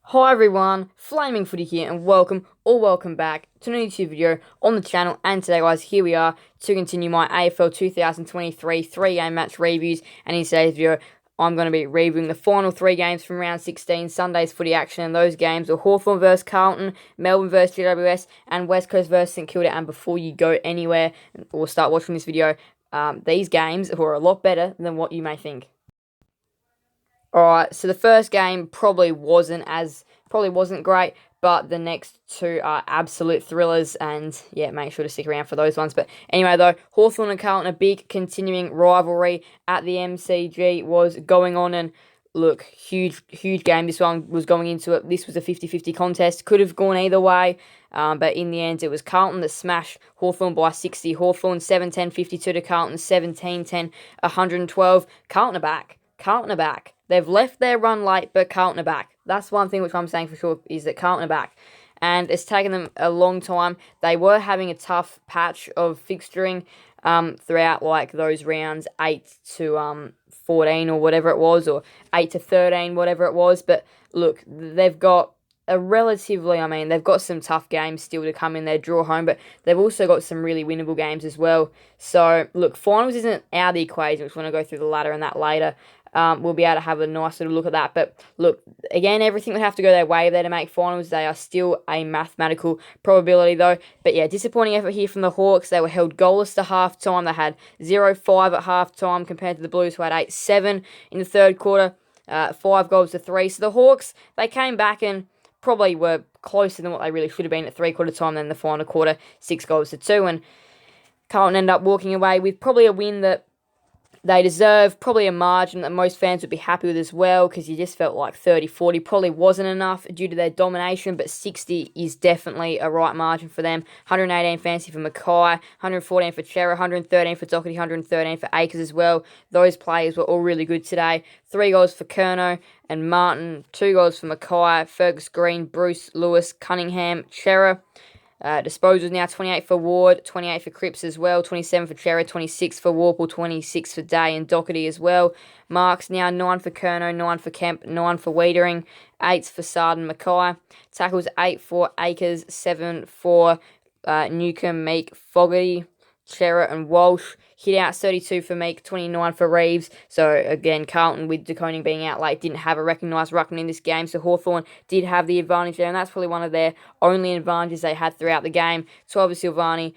Hi everyone, Flaming Footy here and welcome back to a new YouTube video on the channel. And today guys, here we are to continue my AFL 2023 3-game match reviews. And in today's video, I'm going to be reviewing the final 3 games from round 16, Sunday's footy action. And those games are Hawthorn VS Carlton, Melbourne VS GWS, and West Coast VS St Kilda. And before you go anywhere or start watching this video, these games are a lot better than what you may think. Alright, so the first game probably wasn't great, but the next two are absolute thrillers, and yeah, make sure to stick around for those ones. But anyway though, Hawthorn and Carlton, a big continuing rivalry at the MCG was going on, and look, huge game this one was going into it. This was a 50-50 contest, could have gone either way, but in the end it was Carlton that smashed Hawthorn by 60. Hawthorn 7-10, 52 to Carlton, 17-10, 112. Carlton are back. They've left their run late, but Carlton are back. That's one thing which I'm saying for sure, is that Carlton are back. And it's taken them a long time. They were having a tough patch of fixturing throughout like those rounds 8 to 14 or whatever it was, or 8 to 13, whatever it was. But look, they've got they've got some tough games still to come in their draw home, but they've also got some really winnable games as well. So, look, finals isn't out of the equation, which we're going to go through the ladder and that later. We'll be able to have a nice little look at that. But look, again, everything would have to go their way there to make finals. They are still a mathematical probability, though. But yeah, disappointing effort here from the Hawks. They were held goalless to half-time. They had 0-5 at half-time compared to the Blues, who had 8-7 in the third quarter. 5 goals to 3. So the Hawks, they came back and probably were closer than what they really should have been at three-quarter time. Then the final quarter, 6 goals to 2. And Carlton ended up walking away with probably a win that they deserve, probably a margin that most fans would be happy with as well, because you just felt like 30-40 probably wasn't enough due to their domination, but 60 is definitely a right margin for them. 118 fancy for Mackay, 114 for Chera, 113 for Doherty, 113 for Akers as well. Those players were all really good today. 3 goals for Curnow and Martin, 2 goals for Mackay, Fergus Green, Bruce, Lewis, Cunningham, Chera. Disposals now 28 for Ward, 28 for Cripps as well, 27 for Chera, 26 for Warple, 26 for Day and Doherty as well. Marks now 9 for Curnow, 9 for Kemp, 9 for Wiedering, 8 for Sarden, Mackay. Tackles 8 for Akers, 7 for Newcomb, Meek, Fogarty, Chera and Walsh. Hit out 32 for Meek, 29 for Reeves. So again, Carlton, with De Koning being out late, didn't have a recognised ruckman in this game. So Hawthorn did have the advantage there, and that's probably one of their only advantages they had throughout the game. 12 for Silvani.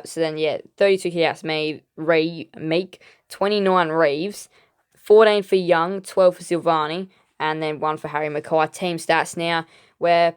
So then, yeah, 32 hit outs Meek, 29 Reeves, 14 for Young, 12 for Silvani, and then 1 for Harry Mackay. Team stats now, where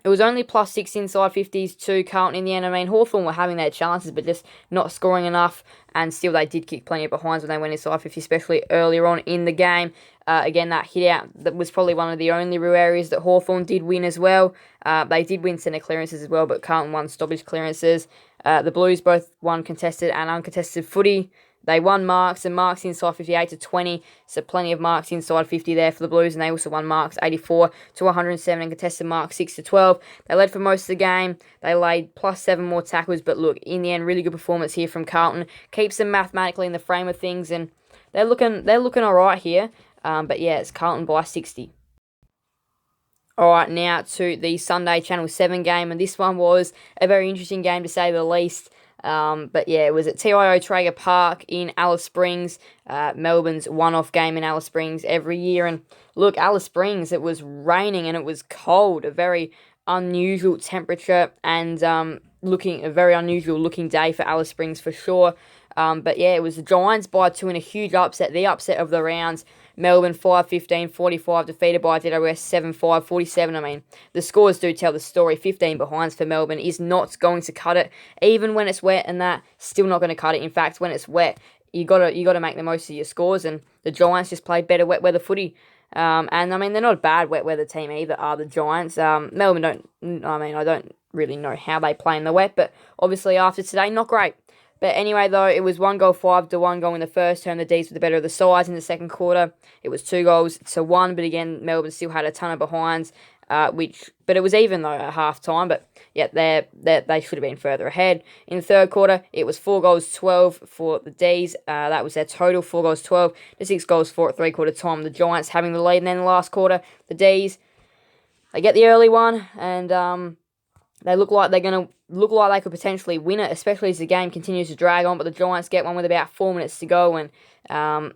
it was only +6 inside 50s to Carlton in the end. I mean, Hawthorn were having their chances, but just not scoring enough. And still, they did kick plenty of behinds when they went inside 50, especially earlier on in the game. Again, that hit out that was probably one of the only real areas that Hawthorn did win as well. They did win centre clearances as well, but Carlton won stoppage clearances. The Blues both won contested and uncontested footy. They won marks, and marks inside 58 to 20, so plenty of marks inside 50 there for the Blues, and they also won marks 84 to 107 and contested marks 6 to 12. They led for most of the game. They laid +7 more tackles, but look, in the end, really good performance here from Carlton. Keeps them mathematically in the frame of things, and they're looking all right here. But yeah, it's Carlton by 60. Alright, now to the Sunday Channel 7 game, and this one was a very interesting game to say the least. But yeah, it was at TIO Traeger Park in Alice Springs, Melbourne's one-off game in Alice Springs every year. And look, Alice Springs, it was raining and it was cold, a very unusual temperature, and a very unusual looking day for Alice Springs for sure. But yeah, it was the Giants by 2 in a huge upset, the upset of the rounds. Melbourne 5-15, 45, defeated by GWS 7-5, 47. I mean, the scores do tell the story. 15 behinds for Melbourne is not going to cut it, even when it's wet, and that still not going to cut it. In fact, when it's wet, you gotta make the most of your scores, and the Giants just played better wet weather footy. And I mean, they're not a bad wet weather team either, are the Giants. Melbourne I don't really know how they play in the wet, but obviously after today, not great. But anyway, though, it was 1 goal 5 to 1 goal in the first term. The D's were the better of the sides in the second quarter. It was 2 goals to 1, but again, Melbourne still had a ton of behinds, but it was even though at half time. But yeah, they should have been further ahead. In the third quarter, it was 4 goals 12 for the D's. That was their total, 4 goals 12 to 6 goals 4 at three-quarter time. The Giants having the lead, and then in the last quarter, the D's they get the early one, and they look like they could potentially win it, especially as the game continues to drag on. But the Giants get one with about 4 minutes to go, and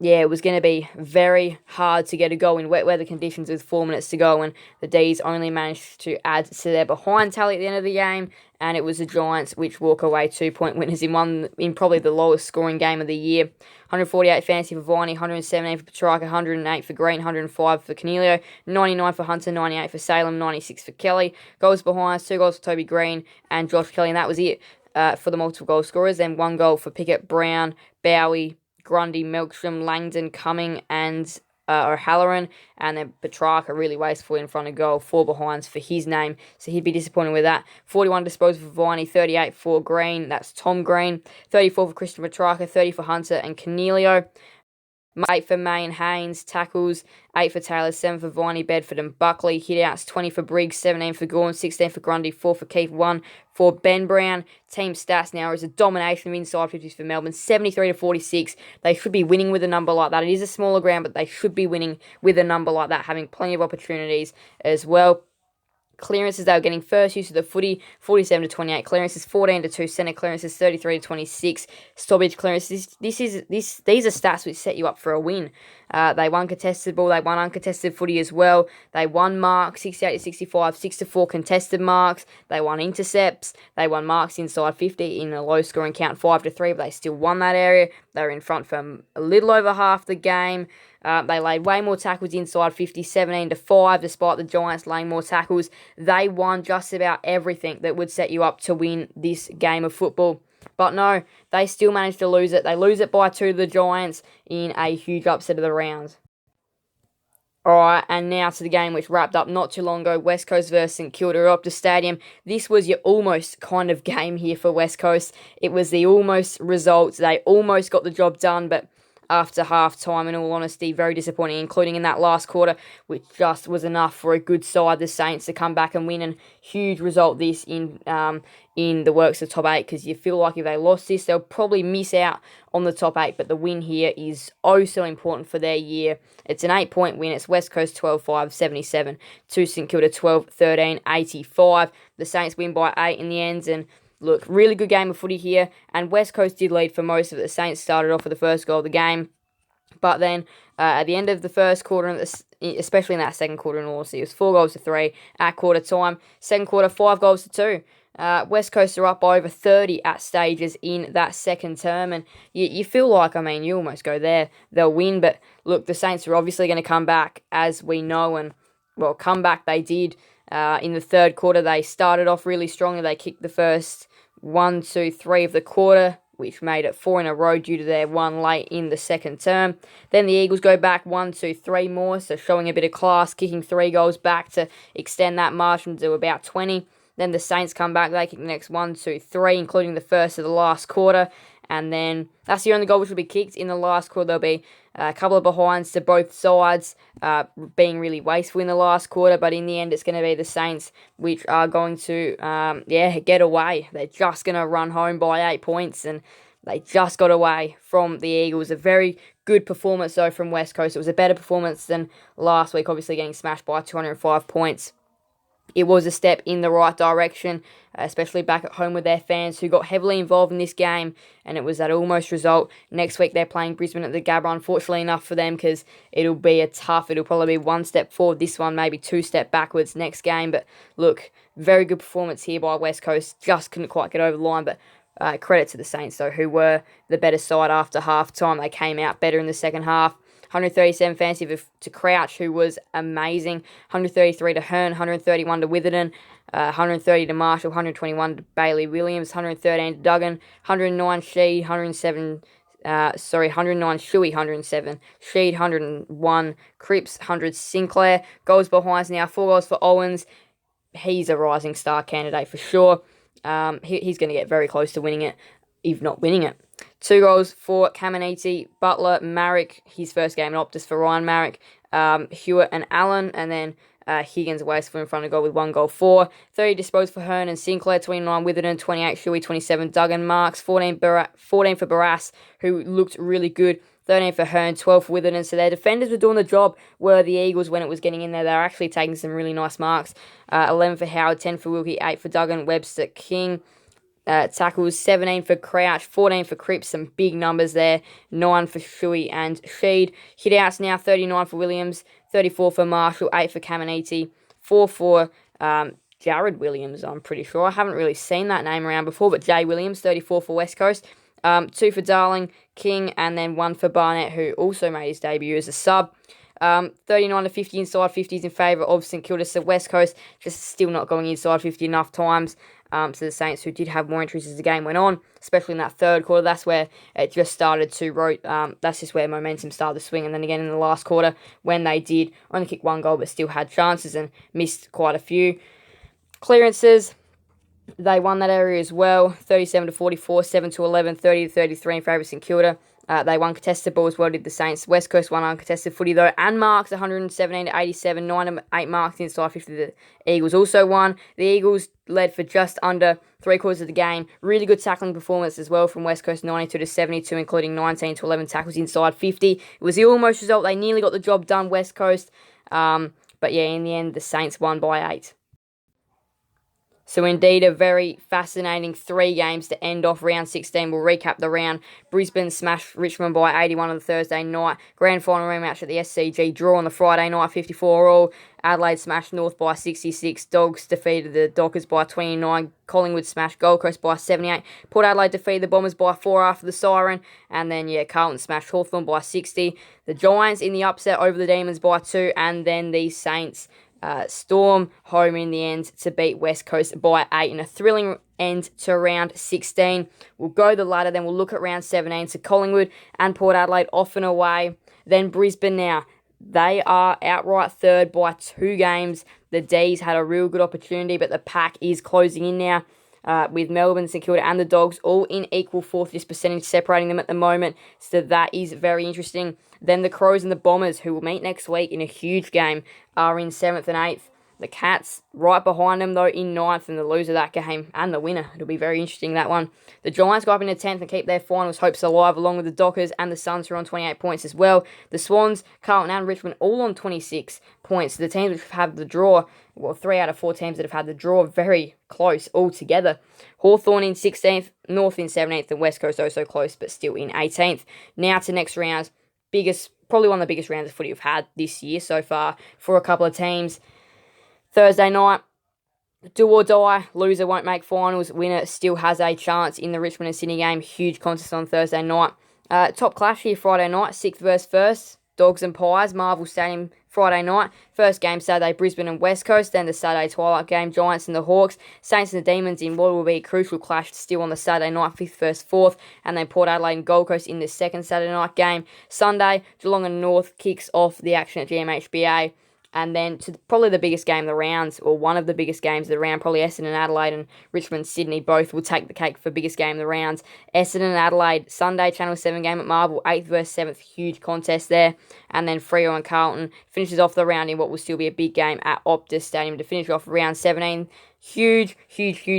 it was going to be very hard to get a goal in wet weather conditions with 4 minutes to go, and the D's only managed to add to their behind tally at the end of the game, and it was the Giants which walk away 2-point winners in probably the lowest scoring game of the year. 148 fantasy for Viney, 117 for Petrarca, 108 for Green, 105 for Canelio, 99 for Hunter, 98 for Salem, 96 for Kelly. Goals behind, 2 goals for Toby Green and Josh Kelly, and that was it for the multiple goal scorers. Then 1 goal for Pickett, Brown, Bowie, Grundy, Melksham, Langdon, Cumming, and O'Halloran, and then Petrarca really wasteful in front of goal, 4 behinds for his name, so he'd be disappointed with that. 41 disposal for Viney, 38 for Green, that's Tom Green, 34 for Christian Petrarca, 30 for Hunter and Canelio. 8 for May and Haynes, tackles, 8 for Taylor, 7 for Viney, Bedford and Buckley, hit-outs, 20 for Briggs, 17 for Gorn, 16 for Grundy, 4 for Keith, 1 for Ben Brown. Team stats now is a domination of inside 50s for Melbourne, 73-46. They should be winning with a number like that. It is a smaller ground, but they should be winning with a number like that, having plenty of opportunities as well. Clearances, they were getting first use of the footy, 47-28. Clearances, 14-2. Centre clearances, 33-26. Stoppage clearances. These are stats which set you up for a win. They won contested ball. They won uncontested footy as well. They won marks, 68-65, 6-4 contested marks. They won intercepts. They won marks inside 50 in a low scoring count, 5-3, but they still won that area. They were in front for a little over half the game. They laid way more tackles inside 50, 17-5, despite the Giants laying more tackles. They won just about everything that would set you up to win this game of football. But no, they still managed to lose it. They lose it by 2 to the Giants in a huge upset of the round. Alright, and now to the game which wrapped up not too long ago, West Coast versus St Kilda at Optus Stadium. This was your almost kind of game here for West Coast. It was the almost result. They almost got the job done, but after half-time, in all honesty, very disappointing, including in that last quarter, which just was enough for a good side, the Saints, to come back and win. And huge result this in the works of top 8, because you feel like if they lost this, they'll probably miss out on the top 8, but the win here is oh so important for their year. It's an 8-point win. It's West Coast 12-5, 77 to St Kilda 12-13, 85. The Saints win by 8 in the end, and look, really good game of footy here, and West Coast did lead for most of it. The Saints started off with the first goal of the game, but then at the end of the first quarter, especially in that second quarter, in all honesty, it was 4-3 at quarter time. Second quarter, 5-2. West Coast are up by over 30 at stages in that second term, and you feel like, you almost go there, they'll win, but look, the Saints are obviously going to come back, as we know, and, well, come back they did. In the third quarter, they started off really strongly. They kicked the first 1, 2, 3 of the quarter, which made it 4 in a row due to their one late in the second term. Then the Eagles go back 1, 2, 3 more, so showing a bit of class, kicking 3 goals back to extend that margin to about 20. Then the Saints come back, they kick the next 1, 2, 3, including the first of the last quarter. And then that's the only goal which will be kicked. In the last quarter, there'll be a couple of behinds to both sides, being really wasteful in the last quarter. But in the end, it's going to be the Saints which are going to, get away. They're just going to run home by 8 points, and they just got away from the Eagles. A very good performance, though, from West Coast. It was a better performance than last week, obviously getting smashed by 205 points. It was a step in the right direction, especially back at home with their fans who got heavily involved in this game, and it was that almost result. Next week they're playing Brisbane at the Gabba, unfortunately enough for them, because it'll probably be 1 step forward this one, maybe 2 step backwards next game. But look, very good performance here by West Coast, just couldn't quite get over the line, but credit to the Saints, though, who were the better side after half-time. They came out better in the second half. 137 fancy to Crouch, who was amazing. 133 to Hearn, 131 to Witherden, 130 to Marshall, 121 to Bailey Williams, 113 to Duggan, 109 Sheed, 109 Shuey, 107. Sheed, 101 Cripps, 100 Sinclair. Goals behind now, 4 goals for Owens. He's a rising star candidate for sure. He's going to get very close to winning it, if not winning it. 2 goals for Caminiti, Butler, Marrick, his first game in Optus for Ryan Marrick, Hewitt and Allen, and then Higgins wasteful in front of goal with 1 goal for. 30 disposed for Hearn and Sinclair, 29 Witherden, 28 Shuey, 27 Duggan, Marks, 14 for Barras, who looked really good. 13 for Hearn, 12 for Witherden. So their defenders were doing the job, were the Eagles when it was getting in there. They were actually taking some really nice marks. 11 for Howard, 10 for Wilkie, 8 for Duggan, Webster, King. Tackles, 17 for Crouch, 14 for Cripps, some big numbers there, 9 for Shuey and Sheed. Hit-outs now, 39 for Williams, 34 for Marshall, 8 for Caminiti, 4 for Jared Williams, I'm pretty sure. I haven't really seen that name around before, but Jay Williams, 34 for West Coast, 2 for Darling, King, and then 1 for Barnett, who also made his debut as a sub. 39 to 50 inside 50s in favour of St Kilda. So West Coast just still not going inside 50 enough times. So the Saints, who did have more entries as the game went on, especially in that third quarter, that's where it just started to that's just where momentum started to swing. And then again in the last quarter, when they did only kick 1 goal but still had chances and missed quite a few clearances, they won that area as well. 37 to 44, 7 to 11, 30 to 33 in favour of St Kilda. They won contested ball as well, did the Saints. West Coast won uncontested footy though, and marks 117 to 87, 9 to 8 marks inside 50. The Eagles also won. The Eagles led for just under 3/4 of the game. Really good tackling performance as well from West Coast, 92 to 72, including 19 to 11 tackles inside 50. It was the almost result. They nearly got the job done, West Coast. But yeah, in the end, the Saints won by 8. So indeed, a very fascinating 3 games to end off round 16. We'll recap the round. Brisbane smashed Richmond by 81 on the Thursday night. Grand final rematch at the SCG. Draw on the Friday night, 54 all. Adelaide smashed North by 66. Dogs defeated the Dockers by 29. Collingwood smashed Gold Coast by 78. Port Adelaide defeated the Bombers by 4 after the siren. And then, Carlton smashed Hawthorn by 60. The Giants in the upset over the Demons by 2. And then the Saints storm home in the end to beat West Coast by 8 in a thrilling end to round 16. We'll go the ladder, then we'll look at round 17. So Collingwood and Port Adelaide off and away. Then Brisbane now. They are outright third by 2 games. The D's had a real good opportunity, but the pack is closing in now. With Melbourne, St Kilda and the Dogs all in equal fourth just percentage separating them at the moment. So that is very interesting. Then the Crows and the Bombers, who will meet next week in a huge game, are in 7th and 8th. The Cats right behind them, though, in 9th, and the loser of that game and the winner. It'll be very interesting, that one. The Giants go up into 10th and keep their finals hopes alive, along with the Dockers and the Suns, who are on 28 points as well. The Swans, Carlton and Richmond all on 26 points. The teams which have had the draw, 3 out of 4 teams that have had the draw, very close altogether. Hawthorn in 16th, North in 17th, and West Coast also close, but still in 18th. Now to next round. Probably one of the biggest rounds of footy we've had this year so far for a couple of teams. Thursday night, do or die, loser won't make finals, winner still has a chance in the Richmond and Sydney game. Huge contest on Thursday night. Top clash here Friday night, 6th versus 1st, Dogs and Pies, Marvel Stadium Friday night. First game Saturday, Brisbane and West Coast, then the Saturday twilight game, Giants and the Hawks, Saints and the Demons in what will be a crucial clash still on the Saturday night, 5th versus 4th, and then Port Adelaide and Gold Coast in the second Saturday night game. Sunday, Geelong and North kicks off the action at GMHBA. And then to probably the biggest game of the rounds, or one of the biggest games of the round, probably Essendon and Adelaide and Richmond Sydney both will take the cake for biggest game of the rounds. Essendon and Adelaide, Sunday, Channel 7 game at Marvel, 8th versus 7th, huge contest there. And then Freo and Carlton finishes off the round in what will still be a big game at Optus Stadium to finish off round 17. Huge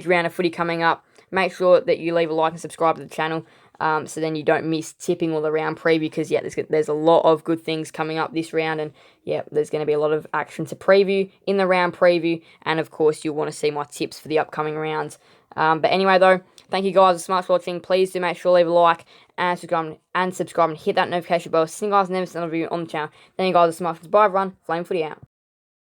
round of footy coming up. Make sure that you leave a like and subscribe to the channel. So then you don't miss tipping or the round preview, because there's a lot of good things coming up this round, and there's going to be a lot of action to preview in the round preview, and of course you'll want to see my tips for the upcoming rounds. But anyway though, thank you guys so much for watching. Please do make sure to leave a like and subscribe and hit that notification bell. See you guys next time on the channel. Thank you guys so much. Bye everyone. Flame Footy out.